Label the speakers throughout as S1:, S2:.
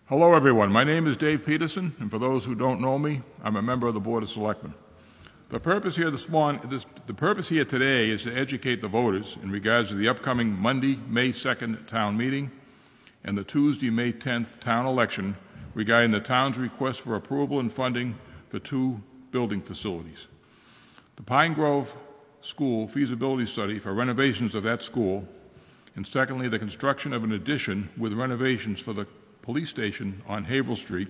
S1: Hello, everyone. My name is Dave Peterson, and for those who don't know me, I'm a member of the Board of Selectmen. The purpose here today is to educate the voters in regards to the upcoming Monday, May 2nd town meeting and the Tuesday, May 10th town election regarding the town's request for approval and funding for two building facilities. The Pine Grove School feasibility study for renovations of that school, and secondly, the construction of an addition with renovations for the police station on Haverhill Street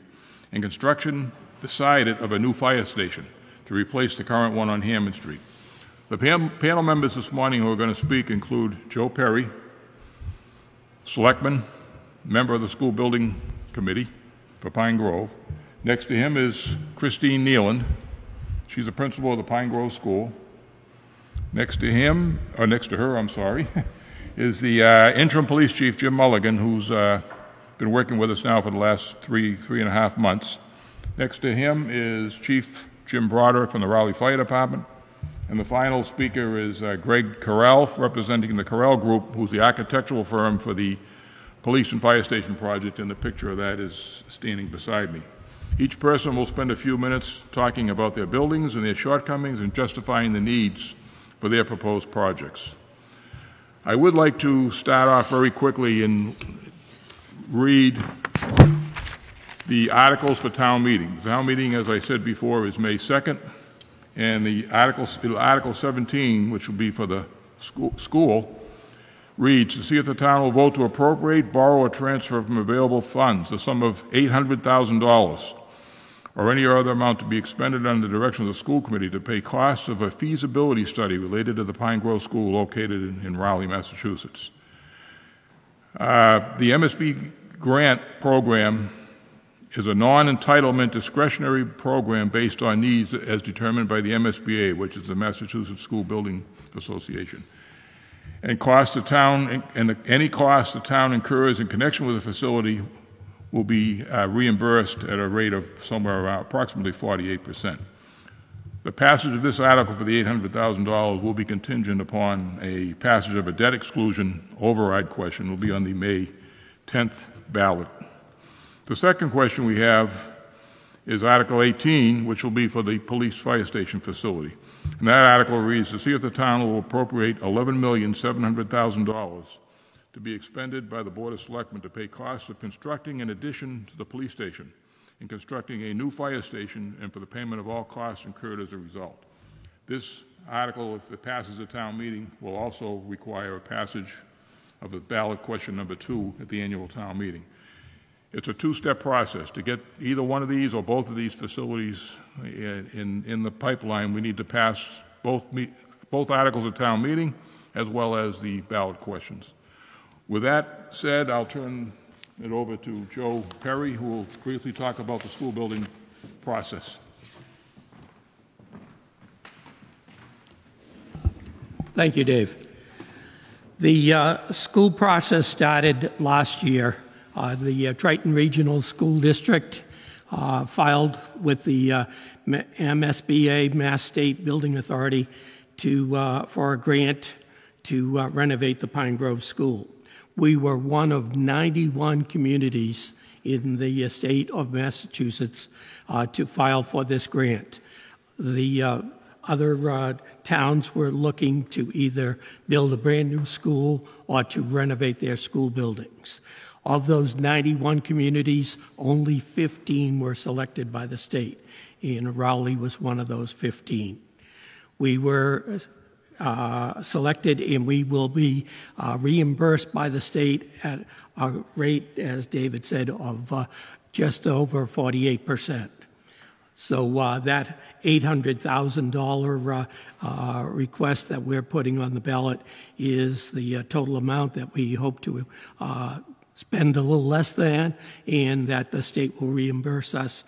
S1: and construction beside it of a new fire station to replace the current one on Hammond Street. The panel members this morning who are going to speak include Joe Perry, selectman, member of the school building committee for Pine Grove. Next to him is Christine Nealon. She's the principal of the Pine Grove School. Next to her, is the interim police chief, Jim Mulligan, who's been working with us now for the last three and a half months. Next to him is Chief Jim Broderick from the Raleigh Fire Department. And the final speaker is Greg Carell, representing the Carell Group, who's the architectural firm for the police and fire station project, and the picture of that is standing beside me. Each person will spend a few minutes talking about their buildings and their shortcomings and justifying the needs for their proposed projects. I would like to start off very quickly and read the articles for town meeting. The town meeting, as I said before, is May 2nd, and the Article 17, which will be for the school, reads, to see if the town will vote to appropriate, borrow, or transfer from available funds the sum of $800,000 or any other amount to be expended under the direction of the school committee to pay costs of a feasibility study related to the Pine Grove School located in Raleigh, Massachusetts. The MSB grant program is a non-entitlement discretionary program based on needs as determined by the MSBA, which is the Massachusetts School Building Association. And any cost the town incurs in connection with the facility will be reimbursed at a rate of somewhere around approximately 48%. The passage of this article for the $800,000 will be contingent upon a passage of a debt exclusion override question. Will be on the May 10th ballot. The second question we have is Article 18, which will be for the police fire station facility. And that article reads, to see if the town will appropriate $11,700,000 to be expended by the Board of Selectmen to pay costs of constructing an addition to the police station and constructing a new fire station, and for the payment of all costs incurred as a result. This article, if it passes the town meeting, will also require a passage of the ballot question number 2 at the annual town meeting. It's a two-step process. To get either one of these or both of these facilities in the pipeline, we need to pass both articles at town meeting as well as the ballot questions. With that said, I'll turn it over to Joe Perry, who will briefly talk about the school building process.
S2: Thank you, Dave. The school process started last year. The Triton Regional School District filed with the MSBA, Mass State Building Authority, for a grant to renovate the Pine Grove School. We were one of 91 communities in the state of Massachusetts to file for this grant. The other towns were looking to either build a brand new school or to renovate their school buildings. Of those 91 communities, only 15 were selected by the state, and Raleigh was one of those 15. We were selected, and we will be reimbursed by the state at a rate, as David said, of just over 48%. So that $800,000 request that we're putting on the ballot is the total amount that we hope to spend a little less than, and that the state will reimburse us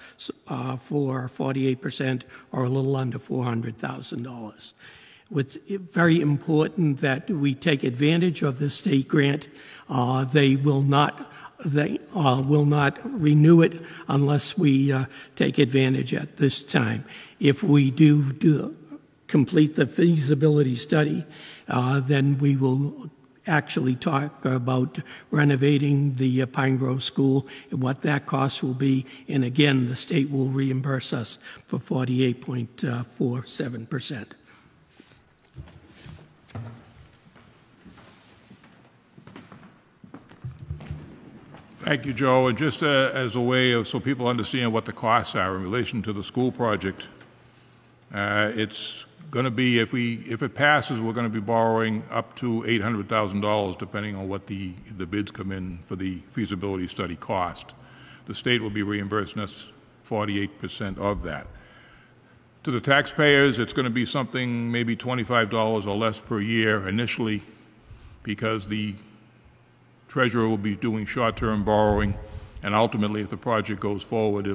S2: for 48% or a little under $400,000. It's very important that we take advantage of this state grant. They will not renew it unless we take advantage at this time. If we do complete the feasibility study, then we will actually talk about renovating the Pine Grove School and what that cost will be. And again, the state will reimburse us for 48.47%.
S1: Thank you, Joe. And just as a way of so people understand what the costs are in relation to the school project, it's going to be, if it passes, we're going to be borrowing up to $800,000, depending on what the bids come in for the feasibility study cost. The state will be reimbursing us 48% of that. To the taxpayers, it's going to be something maybe $25 or less per year initially, because the treasurer will be doing short-term borrowing, and ultimately, if the project goes forward,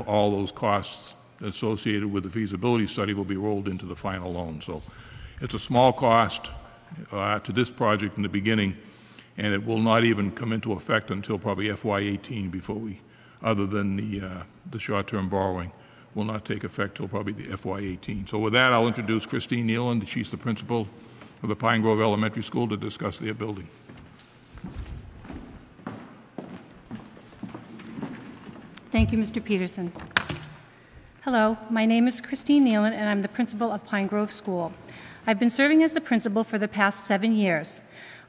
S1: all those costs associated with the feasibility study will be rolled into the final loan. So it's a small cost to this project in the beginning, and it will not even come into effect until probably FY18 before other than the short-term borrowing, will not take effect till probably the FY18. So with that, I'll introduce Christine Nealon. She's the principal of the Pine Grove Elementary School, to discuss their building.
S3: Thank you, Mr. Peterson. Hello, my name is Christine Nealon, and I'm the principal of Pine Grove School. I've been serving as the principal for the past 7 years.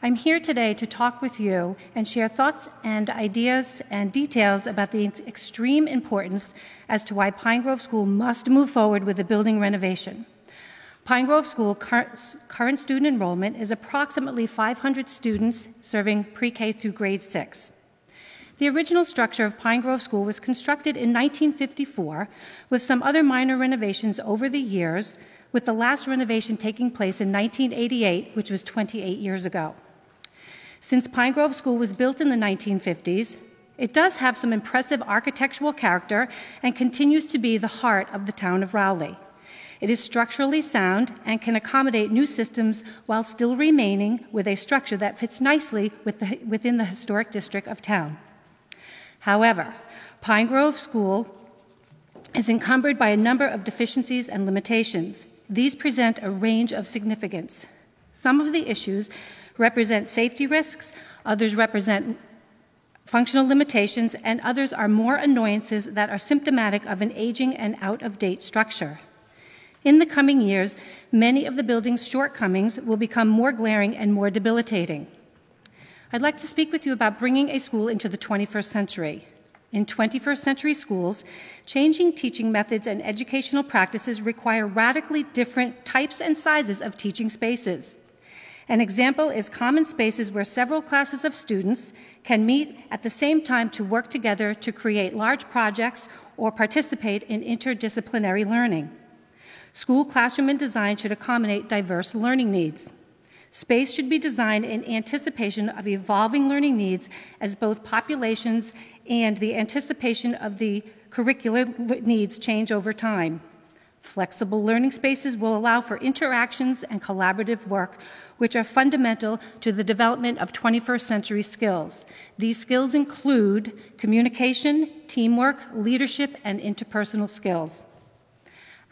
S3: I'm here today to talk with you and share thoughts and ideas and details about the extreme importance as to why Pine Grove School must move forward with the building renovation. Pine Grove School current student enrollment is approximately 500 students serving pre-K through grade 6. The original structure of Pine Grove School was constructed in 1954 with some other minor renovations over the years, with the last renovation taking place in 1988, which was 28 years ago. Since Pine Grove School was built in the 1950s, it does have some impressive architectural character and continues to be the heart of the town of Rowley. It is structurally sound and can accommodate new systems while still remaining with a structure that fits nicely within the historic district of town. However, Pine Grove School is encumbered by a number of deficiencies and limitations. These present a range of significance. Some of the issues represent safety risks, others represent functional limitations, and others are more annoyances that are symptomatic of an aging and out-of-date structure. In the coming years, many of the building's shortcomings will become more glaring and more debilitating. I'd like to speak with you about bringing a school into the 21st century. In 21st century schools, changing teaching methods and educational practices require radically different types and sizes of teaching spaces. An example is common spaces where several classes of students can meet at the same time to work together to create large projects or participate in interdisciplinary learning. School classroom and design should accommodate diverse learning needs. Space should be designed in anticipation of evolving learning needs as both populations and the anticipation of the curricular needs change over time. Flexible learning spaces will allow for interactions and collaborative work, which are fundamental to the development of 21st century skills. These skills include communication, teamwork, leadership, and interpersonal skills.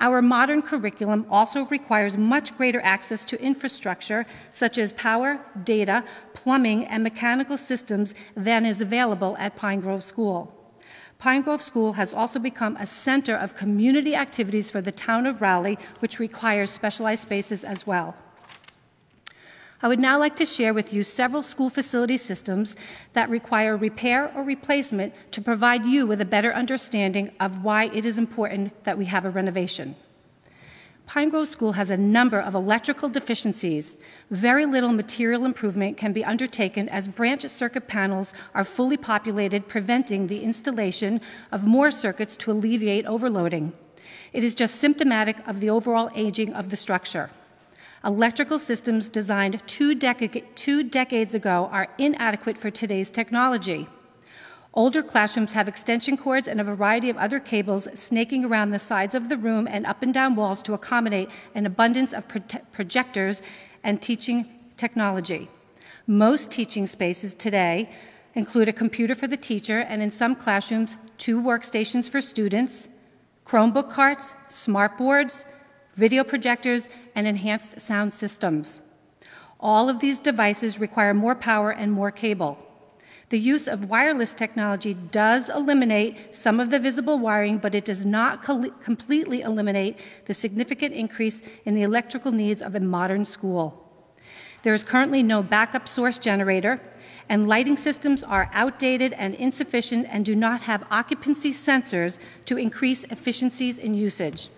S3: Our modern curriculum also requires much greater access to infrastructure such as power, data, plumbing, and mechanical systems than is available at Pine Grove School. Pine Grove School has also become a center of community activities for the town of Rowley, which requires specialized spaces as well. I would now like to share with you several school facility systems that require repair or replacement to provide you with a better understanding of why it is important that we have a renovation. Pine Grove School has a number of electrical deficiencies. Very little material improvement can be undertaken as branch circuit panels are fully populated, preventing the installation of more circuits to alleviate overloading. It is just symptomatic of the overall aging of the structure. Electrical systems designed two decades ago are inadequate for today's technology. Older classrooms have extension cords and a variety of other cables snaking around the sides of the room and up and down walls to accommodate an abundance of projectors and teaching technology. Most teaching spaces today include a computer for the teacher and, in some classrooms, 2 workstations for students, Chromebook carts, smart boards, video projectors, and enhanced sound systems. All of these devices require more power and more cable. The use of wireless technology does eliminate some of the visible wiring, but it does not completely eliminate the significant increase in the electrical needs of a modern school. There is currently no backup source generator, and lighting systems are outdated and insufficient and do not have occupancy sensors to increase efficiencies in usage.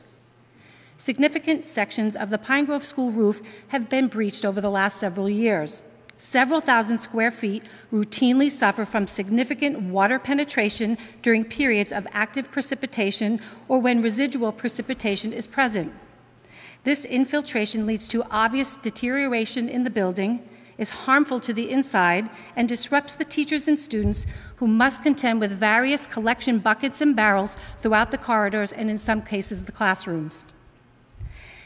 S3: Significant sections of the Pine Grove School roof have been breached over the last several years. Several thousand square feet routinely suffer from significant water penetration during periods of active precipitation or when residual precipitation is present. This infiltration leads to obvious deterioration in the building, is harmful to the inside, and disrupts the teachers and students who must contend with various collection buckets and barrels throughout the corridors and, in some cases, the classrooms.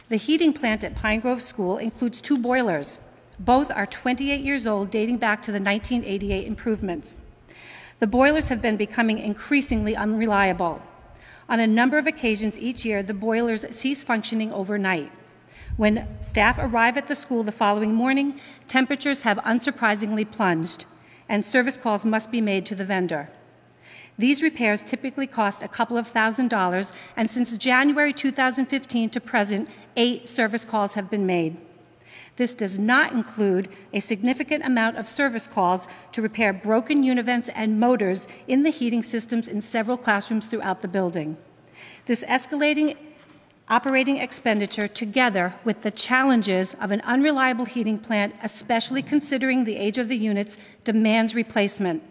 S3: The heating plant at Pine Grove School includes 2 boilers. Both are 28 years old, dating back to the 1988 improvements. The boilers have been becoming increasingly unreliable. On a number of occasions each year, the boilers cease functioning overnight. When staff arrive at the school the following morning, temperatures have unsurprisingly plunged, and service calls must be made to the vendor. These repairs typically cost a couple of $1,000s, and since January 2015 to present, 8 service calls have been made. This does not include a significant amount of service calls to repair broken univents and motors in the heating systems in several classrooms throughout the building. This escalating operating expenditure, together with the challenges of an unreliable heating plant, especially considering the age of the units, demands replacement.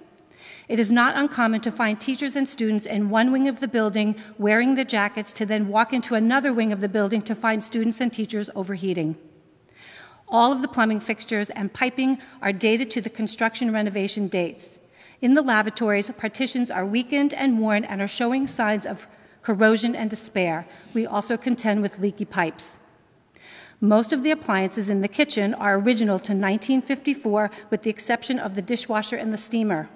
S3: It is not uncommon to find teachers and students in one wing of the building wearing the jackets to then walk into another wing of the building to find students and teachers overheating. All of the plumbing fixtures and piping are dated to the construction renovation dates. In the lavatories, partitions are weakened and worn and are showing signs of corrosion and despair. We also contend with leaky pipes. Most of the appliances in the kitchen are original to 1954, with the exception of the dishwasher and the steamer.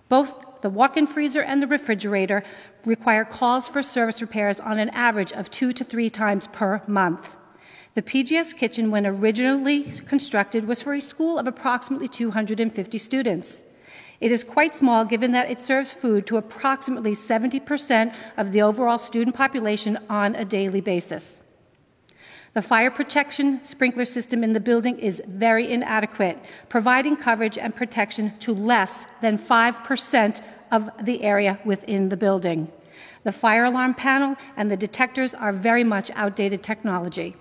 S3: Both the walk-in freezer and the refrigerator require calls for service repairs on an average of 2 to 3 times per month. The PGS kitchen, when originally constructed, was for a school of approximately 250 students. It is quite small, given that it serves food to approximately 70% of the overall student population on a daily basis. The fire protection sprinkler system in the building is very inadequate, providing coverage and protection to less than 5% of the area within the building. The fire alarm panel and the detectors are very much outdated technology.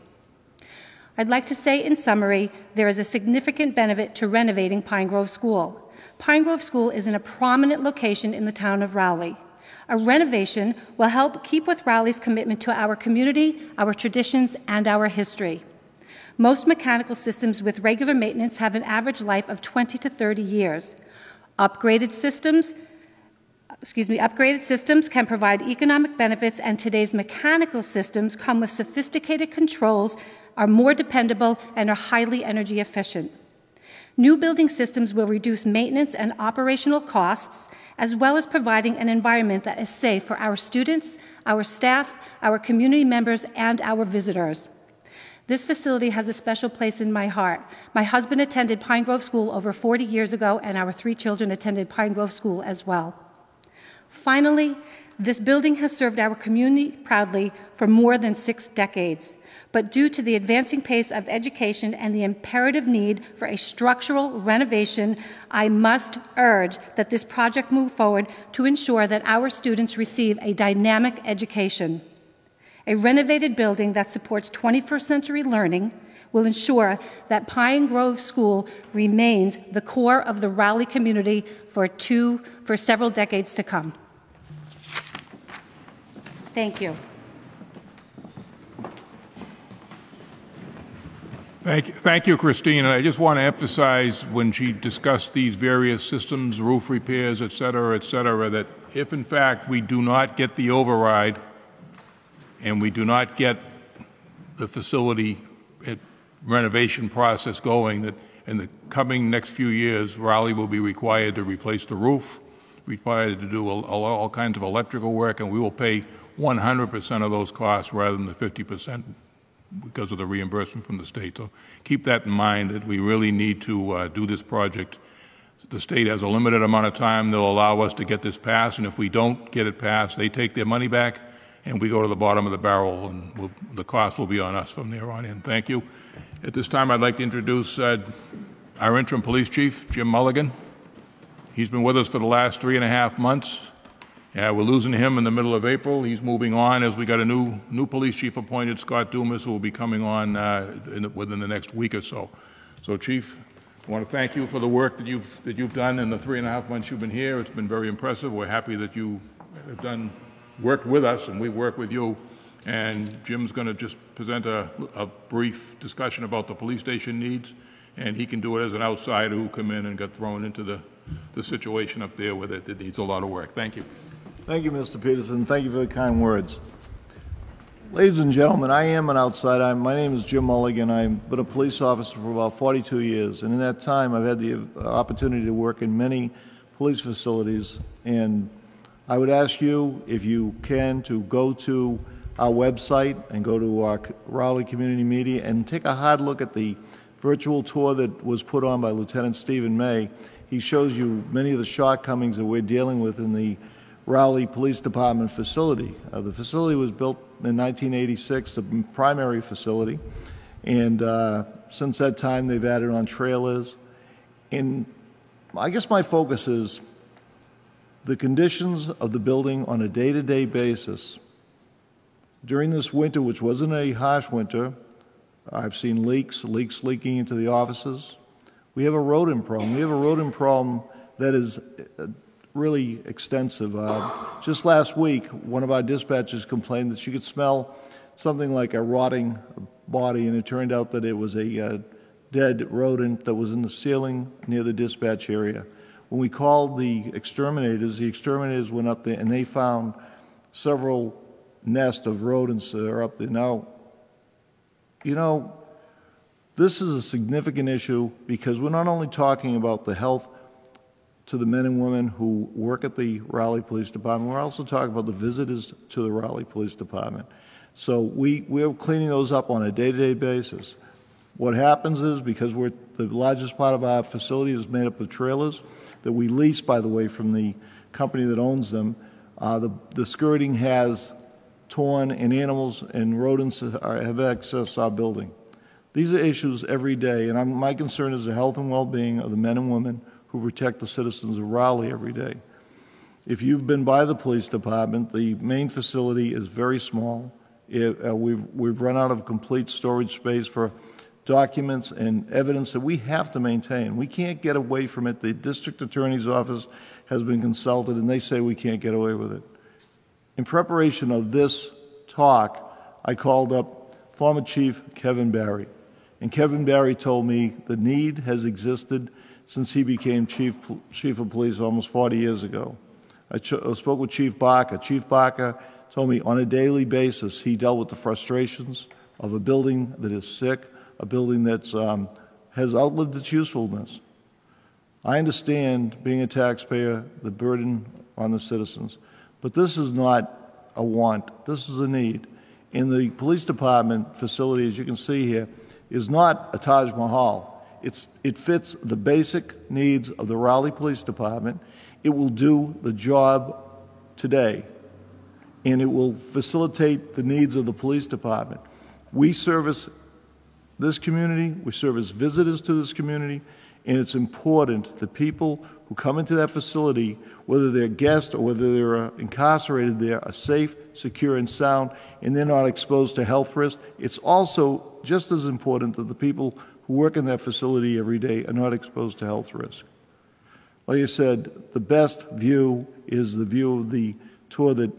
S3: I'd like to say in summary, there is a significant benefit to renovating Pine Grove School. Pine Grove School is in a prominent location in the town of Rowley. A renovation will help keep with Rowley's commitment to our community, our traditions, and our history. Most mechanical systems with regular maintenance have an average life of 20 to 30 years. Upgraded systems can provide economic benefits, and today's mechanical systems come with sophisticated controls, are more dependable, and are highly energy efficient. New building systems will reduce maintenance and operational costs, as well as providing an environment that is safe for our students, our staff, our community members, and our visitors. This facility has a special place in my heart. My husband attended Pine Grove School over 40 years ago, and our 3 children attended Pine Grove School as well. Finally, this building has served our community proudly for more than 6 decades. But due to the advancing pace of education and the imperative need for a structural renovation, I must urge that this project move forward to ensure that our students receive a dynamic education. A renovated building that supports 21st century learning will ensure that Pine Grove School remains the core of the Rowley community for several decades to come. Thank you.
S1: Thank you, Christine. And I just want to emphasize, when she discussed these various systems, roof repairs, et cetera, that if in fact we do not get the override and we do not get the facility renovation process going, that in the coming next few years, Rowley will be required to replace the roof, required to do all kinds of electrical work, and we will pay 100% of those costs rather than the 50% because of the reimbursement from the state. So keep that in mind, that we really need to do this project. The state has a limited amount of time they'll allow us to get this passed, and if we don't get it passed, they take their money back, and we go to the bottom of the barrel, and the cost will be on us from there on in. Thank you. At this time, I'd like to introduce our interim police chief, Jim Mulligan. He's been with us for the last 3.5 months. We're losing him in the middle of April. He's moving on as we got a new police chief appointed, Scott Dumas, who will be coming on within the next week or so. So, Chief, I want to thank you for the work that you've done in the 3.5 months you've been here. It's been very impressive. We're happy that you have worked with us, and we work with you. And Jim's going to just present a brief discussion about the police station needs, and he can do it as an outsider who come in and got thrown into the situation up there with it. It needs a lot of work. Thank you.
S4: Thank you, Mr. Peterson. Thank you for the kind words. Ladies and gentlemen, I am an outsider. My name is Jim Mulligan. I've been a police officer for about 42 years, and in that time I've had the opportunity to work in many police facilities. And I would ask you, if you can, to go to our website and go to our Raleigh Community Media and take a hard look at the virtual tour that was put on by Lieutenant Stephen May. He shows you many of the shortcomings that we're dealing with in the Raleigh Police Department facility. The facility was built in 1986, the primary facility, and since that time they've added on trailers. And I guess my focus is the conditions of the building on a day-to-day basis. During this winter, which wasn't a harsh winter, I've seen leaks leaking into the offices. We have a rodent problem. We have a rodent problem that is really extensive. Just last week, one of our dispatchers complained that she could smell something like a rotting body, and it turned out that it was a dead rodent that was in the ceiling near the dispatch area. When we called the exterminators went up there and they found several nests of rodents that are up there. Now, you know, this is a significant issue because we're not only talking about the health to the men and women who work at the Raleigh Police Department, we're also talking about the visitors to the Raleigh Police Department. So we're cleaning those up on a day-to-day basis. What happens is, because the largest part of our facility is made up of trailers that we lease, by the way, from the company that owns them, the skirting has torn and animals and rodents have accessed our building. These are issues every day, and my concern is the health and well-being of the men and women who protect the citizens of Raleigh every day. If you've been by the police department, the main facility is very small. We've run out of complete storage space for documents and evidence that we have to maintain. We can't get away from it. The district attorney's office has been consulted, and they say we can't get away with it. In preparation of this talk, I called up former Chief Kevin Barry, and Kevin Barry told me the need has existed since he became chief of police almost 40 years ago. I spoke with Chief Barker. Chief Barker told me on a daily basis he dealt with the frustrations of a building that is sick, a building that has outlived its usefulness. I understand, being a taxpayer, the burden on the citizens, but this is not a want, this is a need. And the police department facility, as you can see here, is not a Taj Mahal. It fits the basic needs of the Raleigh Police Department. It will do the job today, and it will facilitate the needs of the police department. We service this community, we service visitors to this community, and it's important that people who come into that facility, whether they're guests or whether they're incarcerated there, are safe, secure, and sound, and they're not exposed to health risks. It's also just as important that the people who work in that facility every day are not exposed to health risk. Like I said, the best view is the view of the tour that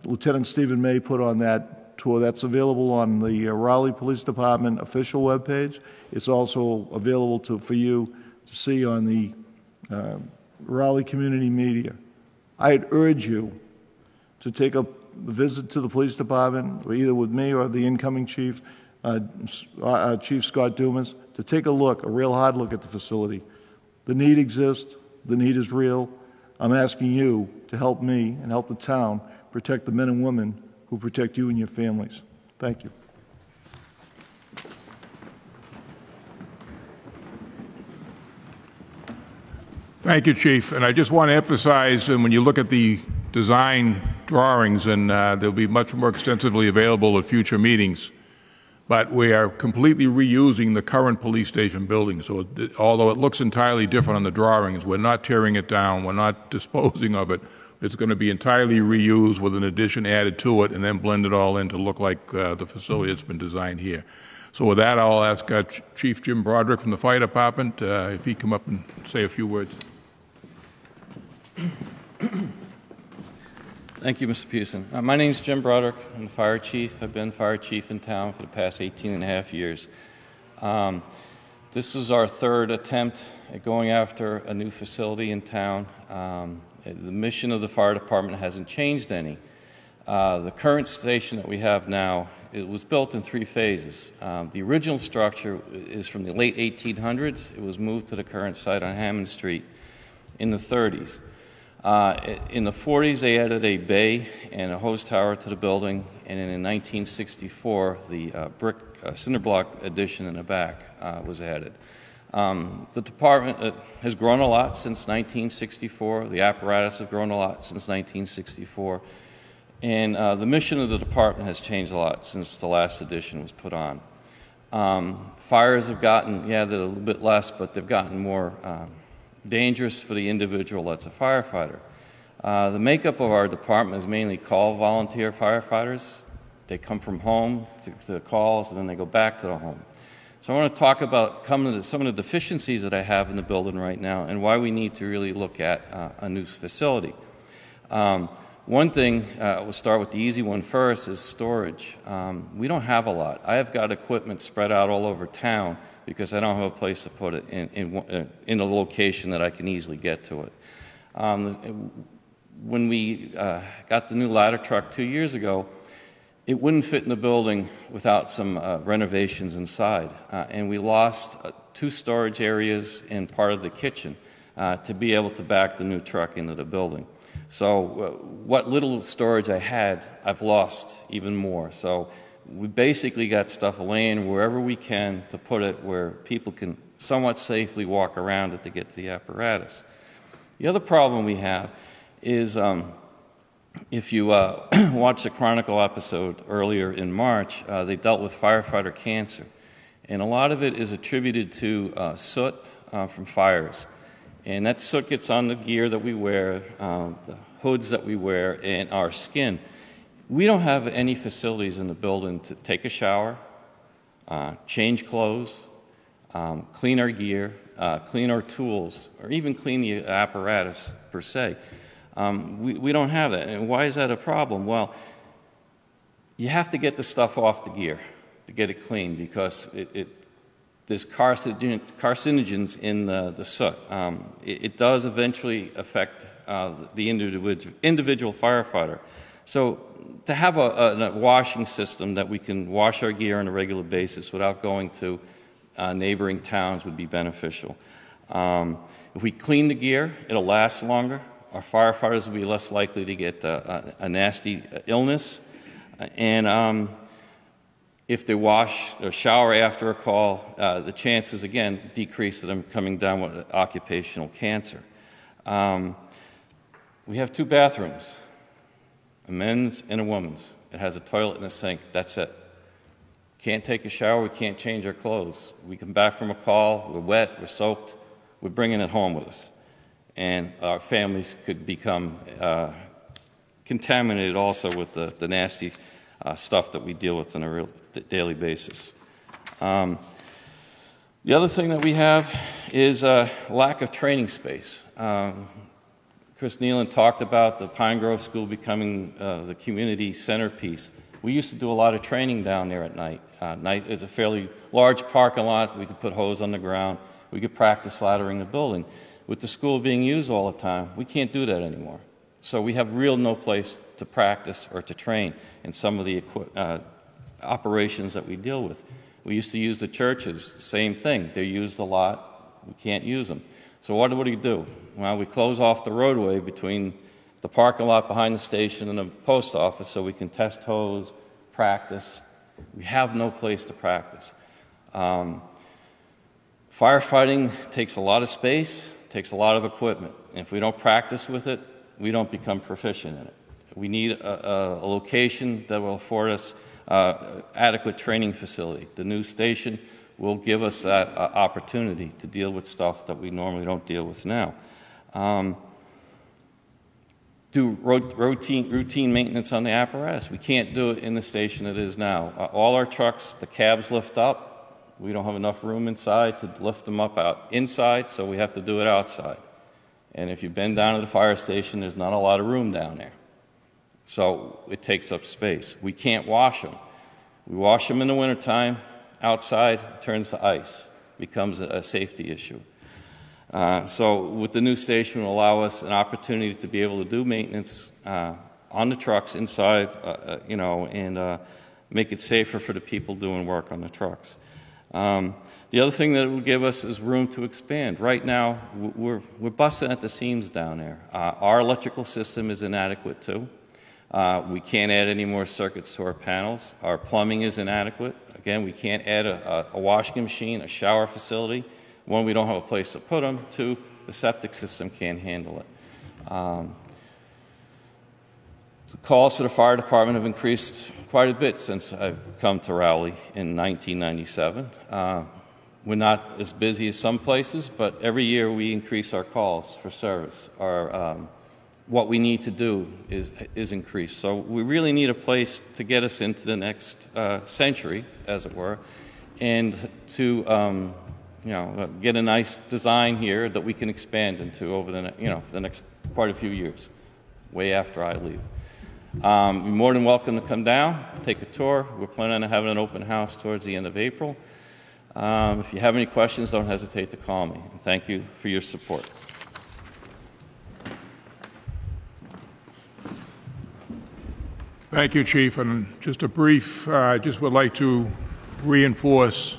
S4: Lieutenant Stephen May put on that tour. That's available on the Raleigh Police Department official webpage. It's also available for you to see on the Raleigh Community Media. I'd urge you to take a visit to the police department, either with me or the incoming chief, Chief Scott Dumas, to take a real hard look at the facility. The need exists. The need is real. I'm asking you to help me and help the town protect the men and women who protect you and your families. Thank you.
S1: Thank you, Chief. And I just want to emphasize, and when you look at the design drawings, and they'll be much more extensively available at future meetings, but we are completely reusing the current police station building. So although it looks entirely different on the drawings, we're not tearing it down, we're not disposing of it. It's going to be entirely reused with an addition added to it and then blend it all in to look like the facility that's been designed here. So with that, I'll ask Chief Jim Broderick from the Fire Department if he'd come up and say a few words.
S5: Thank you, Mr. Peterson. My name is Jim Broderick. I'm the fire chief. I've been fire chief in town for the past 18 and a half years. This is our third attempt at going after a new facility in town. The mission of the fire department hasn't changed any. The current station that we have now, it was built in 3 phases. The original structure is from the late 1800s. It was moved to the current site on Hammond Street in the 30s. In the 40s, they added a bay and a hose tower to the building, and in 1964, the brick cinder block addition in the back was added. The department has grown a lot since 1964. The apparatus has grown a lot since 1964. And the mission of the department has changed a lot since the last edition was put on. Fires have gotten, they're a little bit less, but they've gotten more dangerous for the individual that's a firefighter. The makeup of our department is mainly call volunteer firefighters. They come from home to the calls, and then they go back to the home. So I want to talk about some of the deficiencies that I have in the building right now and why we need to really look at a new facility. One thing, we'll start with the easy one first, is storage. We don't have a lot. I have got equipment spread out all over town because I don't have a place to put it in a location that I can easily get to it. When we got the new ladder truck 2 years ago, it wouldn't fit in the building without some renovations inside. And we lost 2 storage areas and part of the kitchen to be able to back the new truck into the building. So what little storage I had, I've lost even more. So we basically got stuff laying wherever we can to put it where people can somewhat safely walk around it to get to the apparatus. The other problem we have is if you watch the Chronicle episode earlier in March, they dealt with firefighter cancer. And a lot of it is attributed to soot from fires. And that soot gets on the gear that we wear, the hoods that we wear, and our skin. We don't have any facilities in the building to take a shower, change clothes, clean our gear, clean our tools, or even clean the apparatus per se. We don't have that. And why is that a problem? Well, you have to get the stuff off the gear to get it clean because there's carcinogens in the soot. It does eventually affect the individual firefighter. So to have a washing system that we can wash our gear on a regular basis without going to neighboring towns would be beneficial. If we clean the gear, it'll last longer. Our firefighters will be less likely to get a nasty illness. And if they wash or shower after a call, the chances, again, decrease of them coming down with occupational cancer. We have 2 bathrooms, a men's and a woman's. It has a toilet and a sink. That's it. Can't take a shower. We can't change our clothes. We come back from a call. We're wet. We're soaked. We're bringing it home with us. And our families could become contaminated also with the nasty stuff that we deal with on a real daily basis. The other thing that we have is a lack of training space. Chris Nealon talked about the Pine Grove School becoming the community centerpiece. We used to do a lot of training down there at night. Night is a fairly large parking lot. We could put hose on the ground. We could practice laddering the building. With the school being used all the time, we can't do that anymore. So we have no place to practice or to train in some of the operations that we deal with. We used to use the churches, same thing. They're used a lot. We can't use them. So what do? Well, we close off the roadway between the parking lot behind the station and the post office so we can test hose, practice. We have no place to practice. Firefighting takes a lot of space, takes a lot of equipment. And if we don't practice with it, we don't become proficient in it. We need a location that will afford us adequate training facility. The new station will give us that opportunity to deal with stuff that we normally don't deal with now. Do routine maintenance on the apparatus. We can't do it in the station it is now. All our trucks, the cabs lift up. We don't have enough room inside to lift them up out inside, so we have to do it outside. And if you've been down to the fire station, there's not a lot of room down there. So it takes up space. We can't wash them. We wash them in the wintertime. Outside, it turns to ice. Becomes a safety issue. So with the new station, it will allow us an opportunity to be able to do maintenance on the trucks inside, and make it safer for the people doing work on the trucks. The other thing that it will give us is room to expand. Right now, we're busting at the seams down there. Our electrical system is inadequate too. We can't add any more circuits to our panels. Our plumbing is inadequate. Again, we can't add a washing machine, a shower facility. One, we don't have a place to put them. Two, the septic system can't handle it. The calls for the fire department have increased quite a bit since I've come to Rowley in 1997. We're not as busy as some places, but every year we increase our calls for service. What we need to do is increased. So we really need a place to get us into the next century, as it were, and to get a nice design here that we can expand into over the next quite a few years, way after I leave. You're more than welcome to come down, take a tour. We're planning on having an open house towards the end of April. If you have any questions, don't hesitate to call me. And thank you for your support.
S1: Thank you, Chief. And just a brief, I just would like to reinforce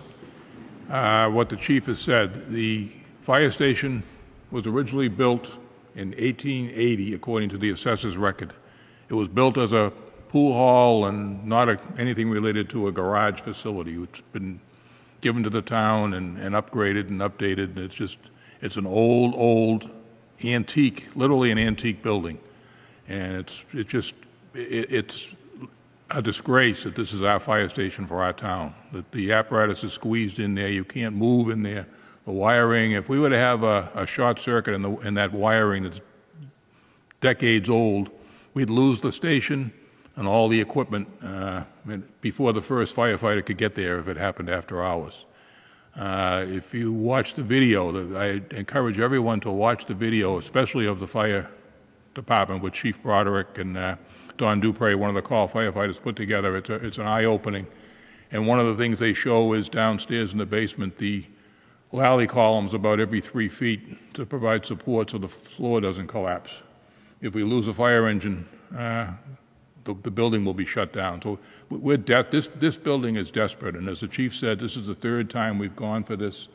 S1: what the Chief has said. The fire station was originally built in 1880, according to the assessor's record. It was built as a pool hall and not anything related to a garage facility. It's been given to the town and upgraded and updated. It's an old antique, literally an antique building. And it's a disgrace that this is our fire station for our town, that the apparatus is squeezed in there. You can't move in there. The wiring, if we were to have a short circuit in that wiring that's decades old, we'd lose the station and all the equipment before the first firefighter could get there if it happened after hours. If you watch the video, I encourage everyone to watch the video, especially of the fire department with Chief Broderick and Don Dupre, one of the call firefighters, put together. It's an eye-opening. And one of the things they show is downstairs in the basement, the lally columns about every 3 feet to provide support so the floor doesn't collapse. If we lose a fire engine, the building will be shut down. So this building is desperate, and as the Chief said, this is the third time we've gone for this.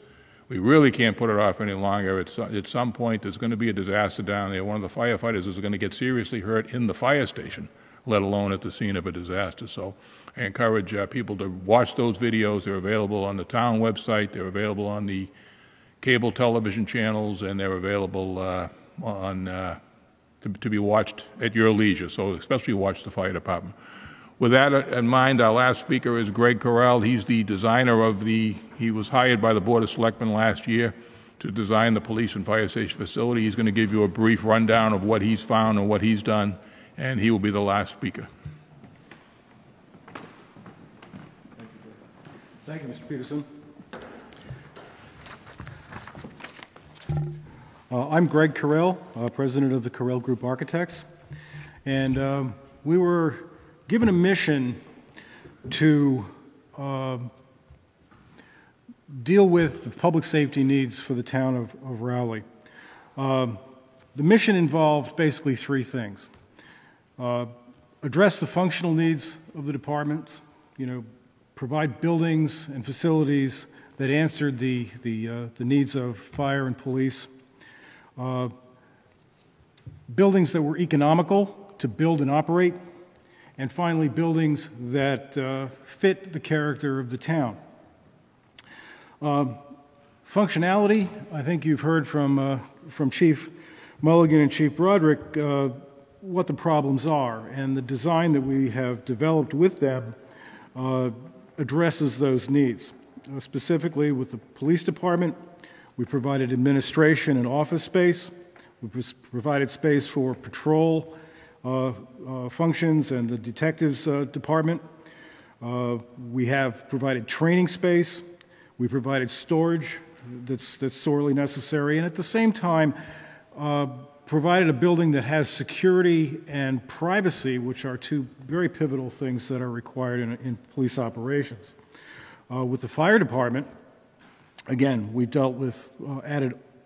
S1: We really can't put it off any longer. At some point, there's going to be a disaster down there. One of the firefighters is going to get seriously hurt in the fire station, let alone at the scene of a disaster. So I encourage people to watch those videos. They're available on the town website. They're available on the cable television channels, and they're available to be watched at your leisure. So especially watch the fire department. With that in mind, our last speaker is Greg Corral. He's the designer of he was hired by the Board of Selectmen last year to design the police and fire station facility. He's going to give you a brief rundown of what he's found and what he's done, and he will be the last speaker.
S6: Thank you, Mr. Peterson. I'm Greg Corral, president of the Corral Group Architects, and we were given a mission to deal with the public safety needs for the town of Rowley. The mission involved basically three things. Address the functional needs of the departments, provide buildings and facilities that answered the needs of fire and police. Buildings that were economical to build and operate, and finally buildings that fit the character of the town. Functionality, I think you've heard from from Chief Mulligan and Chief Broderick what the problems are, and the design that we have developed with them addresses those needs. Specifically, with the police department, we provided administration and office space. We provided space for patrol functions and the detectives department. We have provided training space. We provided storage that's sorely necessary, and at the same time, provided a building that has security and privacy, which are two very pivotal things that are required in police operations. With the fire department, again, we've dealt with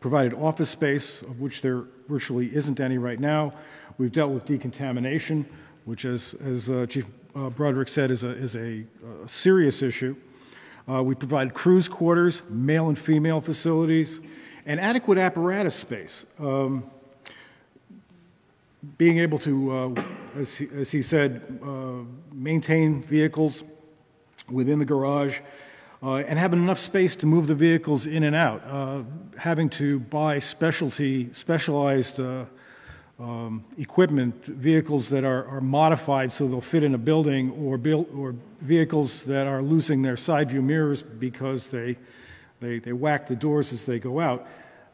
S6: provided office space, of which there virtually isn't any right now. We've dealt with decontamination, which, as Chief Broderick said, is a serious issue. We provide cruise quarters, male and female facilities, and adequate apparatus space. Being able to, as he said, maintain vehicles within the garage and having enough space to move the vehicles in and out. Having to buy specialized equipment, vehicles that are modified so they'll fit in a building, or vehicles that are losing their side view mirrors because they whack the doors as they go out,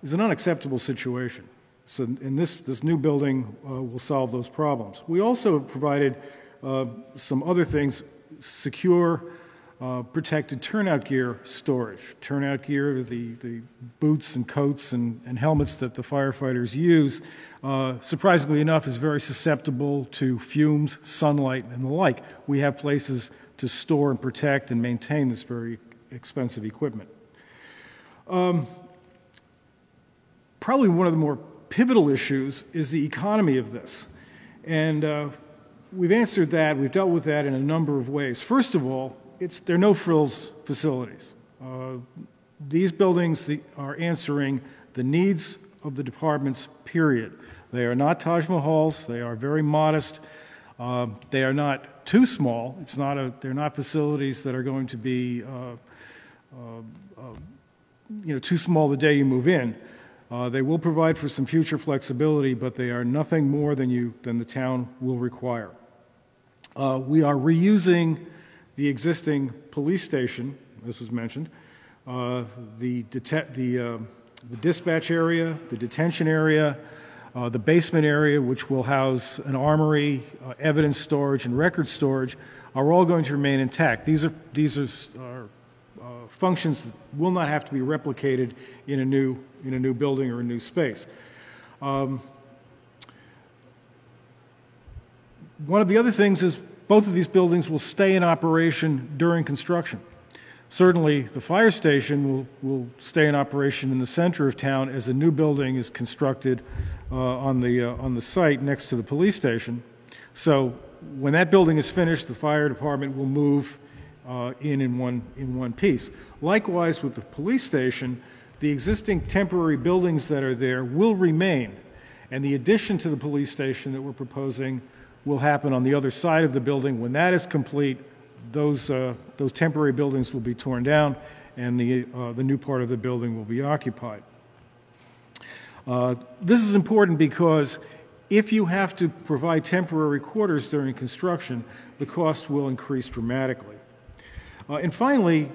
S6: is an unacceptable situation. So in this new building will solve those problems. We also have provided some other things: secure, protected turnout gear storage. Turnout gear, the boots and coats and helmets that the firefighters use, surprisingly enough, is very susceptible to fumes, sunlight, and the like. We have places to store and protect and maintain this very expensive equipment. Probably one of the more pivotal issues is the economy of this. And we've answered that, we've dealt with that in a number of ways. First of all, they're no-frills facilities. These buildings are answering the needs of the departments, period. They are not Taj Mahals, they are very modest. They are not too small. They're not facilities that are going to be too small the day you move in. They will provide for some future flexibility, but they are nothing more than the town will require. We are reusing the existing police station, as was mentioned, the dispatch area, the detention area, the basement area, which will house an armory, evidence storage, and record storage, are all going to remain intact. These are functions that will not have to be replicated in a new building or a new space. One of the other things is both of these buildings will stay in operation during construction. Certainly, the fire station will stay in operation in the center of town as a new building is constructed on the site next to the police station. So when that building is finished, the fire department will move in one piece. Likewise, with the police station, the existing temporary buildings that are there will remain, and the addition to the police station that we're proposing will happen on the other side of the building. When that is complete, those temporary buildings will be torn down, and the new part of the building will be occupied. This is important because if you have to provide temporary quarters during construction, the cost will increase dramatically. And finally,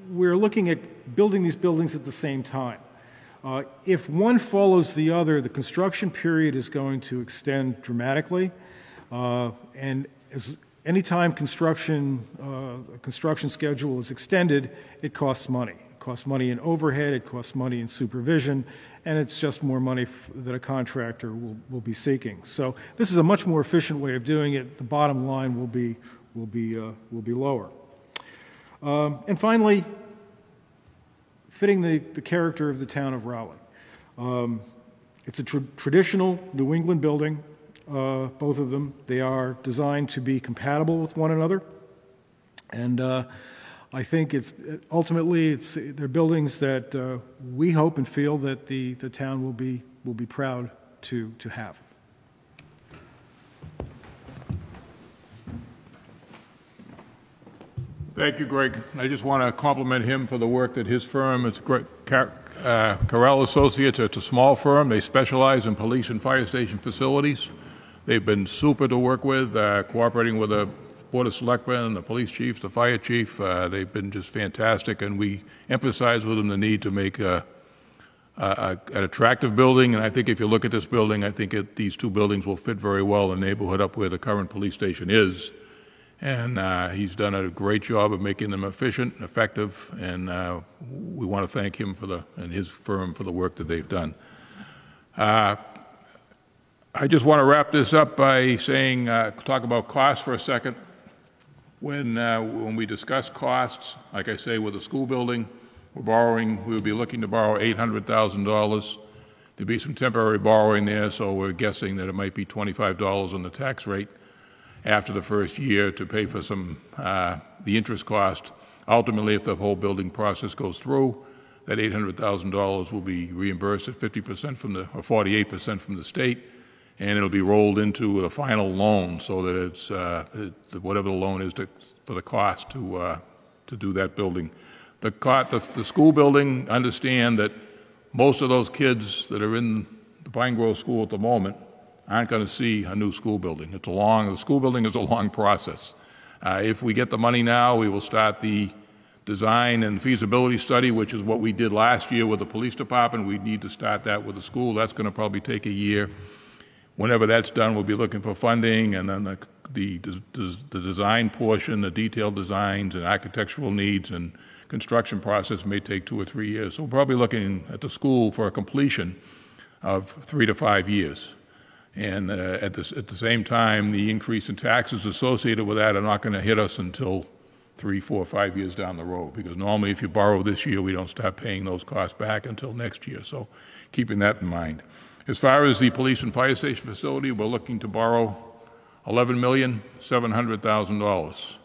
S6: we're looking at building these buildings at the same time. If one follows the other, the construction period is going to extend dramatically. And anytime construction schedule is extended, it costs money. It costs money in overhead, it costs money in supervision, and it's just more money that a contractor will be seeking. So this is a much more efficient way of doing it. The bottom line will be lower. And finally, fitting the character of the town of Rowley. It's a traditional New England building, both of them. They are designed to be compatible with one another. And I think they're buildings that we hope and feel that the town will be proud to have.
S1: Thank you, Greg. I just want to compliment him for the work that his firm has Corral Associates. It's a small firm. They specialize in police and fire station facilities. They've been super to work with, cooperating with the Board of Selectmen, the police chief, the fire chief. They've been just fantastic, and we emphasize with them the need to make an attractive building. And I think if you look at this building, I think these two buildings will fit very well in the neighborhood up where the current police station is. And he's done a great job of making them efficient, effective, and we want to thank him and his firm for the work that they've done. I just want to wrap this up by saying, talk about costs for a second. When we discuss costs, like I say, with the school building, we'll be looking to borrow $800,000. There'll be some temporary borrowing there, so we're guessing that it might be $25 on the tax rate after the first year to pay for some the interest cost. Ultimately, if the whole building process goes through, that $800,000 will be reimbursed at 50% or 48% from the state, and it'll be rolled into the final loan so that it's whatever the loan is for the cost to do that building. The school building, understand that most of those kids that are in the Pine Grove School at the moment aren't going to see a new school building. The school building is a long process. If we get the money now, we will start the design and feasibility study, which is what we did last year with the police department. We need to start that with the school. That's going to probably take a year. Whenever that's done, we'll be looking for funding, and then the design portion, the detailed designs and architectural needs and construction process may take 2 or 3 years. So we're probably looking at the school for a completion of 3 to 5 years. And at the same time, the increase in taxes associated with that are not going to hit us until 3, 4, 5 years down the road, because normally if you borrow this year, we don't start paying those costs back until next year. So keeping that in mind. As far as the police and fire station facility, we're looking to borrow $11,700,000.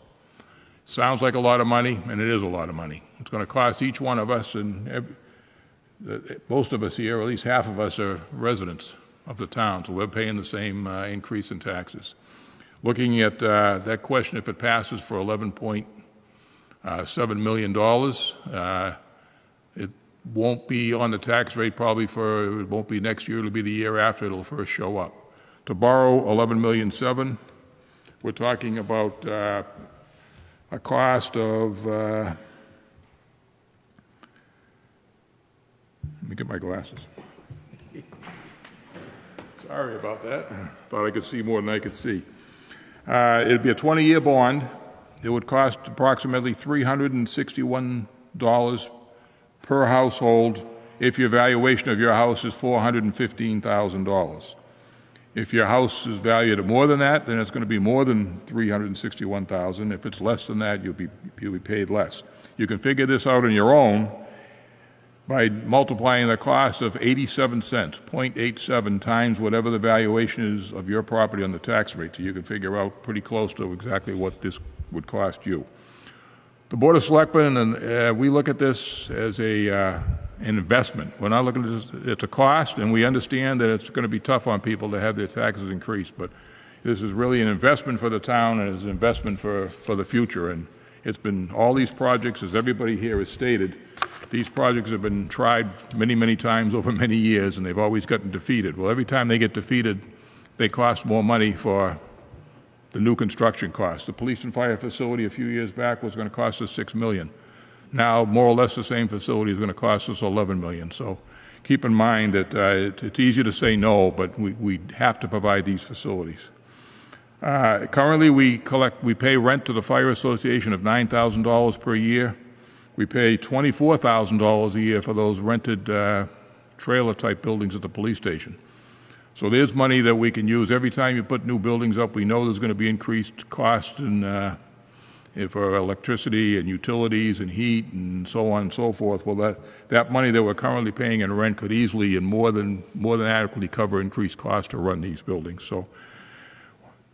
S1: Sounds like a lot of money, and it is a lot of money. It's going to cost each one of us, and most of us here, or at least half of us, are residents of the town, so we're paying the same increase in taxes. Looking at that question, if it passes for $11.7 million, it won't be on the tax rate probably it won't be next year, it'll be the year after it'll first show up. To borrow $11.7 million, we're talking about a cost of, let me get my glasses. Sorry about that. Thought I could see more than I could see. It'd be a 20-year bond. It would cost approximately $361 per household if your valuation of your house is $415,000. If your house is valued at more than that, then it's going to be more than $361,000. If it's less than that, you'll be paid less. You can figure this out on your own by multiplying the cost of 87 cents, 0.87 times whatever the valuation is of your property on the tax rate. So you can figure out pretty close to exactly what this would cost you. The Board of Selectmen, and we look at this as an investment. We're not looking at this, it's a cost, and we understand that it's going to be tough on people to have their taxes increased, but this is really an investment for the town, and it's an investment for the future. And it's been all these projects, as everybody here has stated, these projects have been tried many, many times over many years, and they've always gotten defeated. Well, every time they get defeated, they cost more money for the new construction costs. The police and fire facility a few years back was going to cost us $6 million. Now, more or less the same facility is going to cost us $11 million. So keep in mind that it's easy to say no, but we have to provide these facilities. Currently, we pay rent to the Fire Association of $9,000 per year. We pay $24,000 a year for those rented trailer-type buildings at the police station. So there's money that we can use. Every time you put new buildings up, we know there's going to be increased costs for electricity and utilities and heat and so on and so forth. Well, that money that we're currently paying in rent could easily and more than adequately cover increased costs to run these buildings. So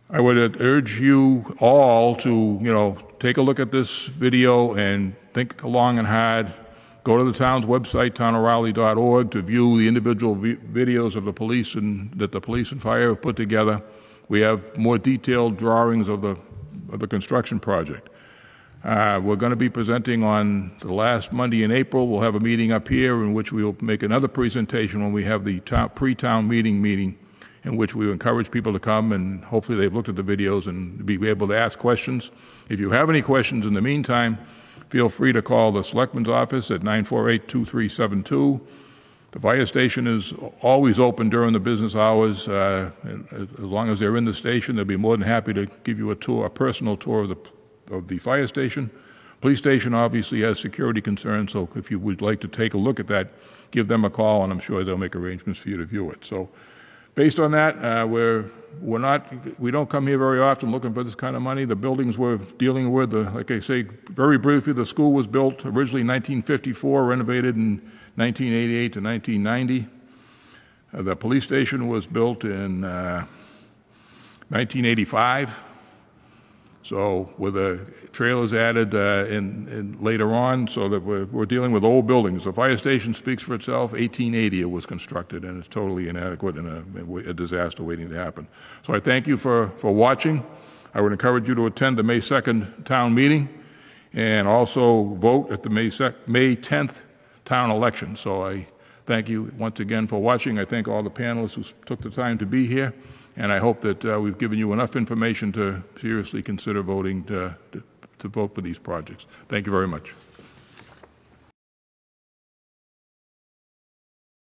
S1: I would urge you all to, take a look at this video and think long and hard. Go to the town's website, townofraleigh.org, to view the individual videos of the police that the police and fire have put together. We have more detailed drawings of the construction project. We're going to be presenting on the last Monday in April. We'll have a meeting up here in which we will make another presentation when we have the pre-town meeting in which we encourage people to come, and hopefully they've looked at the videos and be able to ask questions. If you have any questions in the meantime, feel free to call the Selectman's office at 948-2372. The fire station is always open during the business hours. And as long as they're in the station, they'll be more than happy to give you a personal tour of the fire station. Police station obviously has security concerns, so if you would like to take a look at that, give them a call, and I'm sure they'll make arrangements for you to view it. So, based on that, we don't come here very often looking for this kind of money. The buildings we're dealing with, like I say, very briefly, the school was built originally in 1954, renovated in 1988 to 1990. The police station was built in 1985. So with the trailers added in later on, so that we're dealing with old buildings. The fire station speaks for itself. 1880 it was constructed, and it's totally inadequate and a disaster waiting to happen. So I thank you for watching. I would encourage you to attend the May 2nd town meeting and also vote at the May 10th town election. So I thank you once again for watching. I thank all the panelists who took the time to be here. And I hope that we've given you enough information to seriously consider voting to vote for these projects. Thank you very much.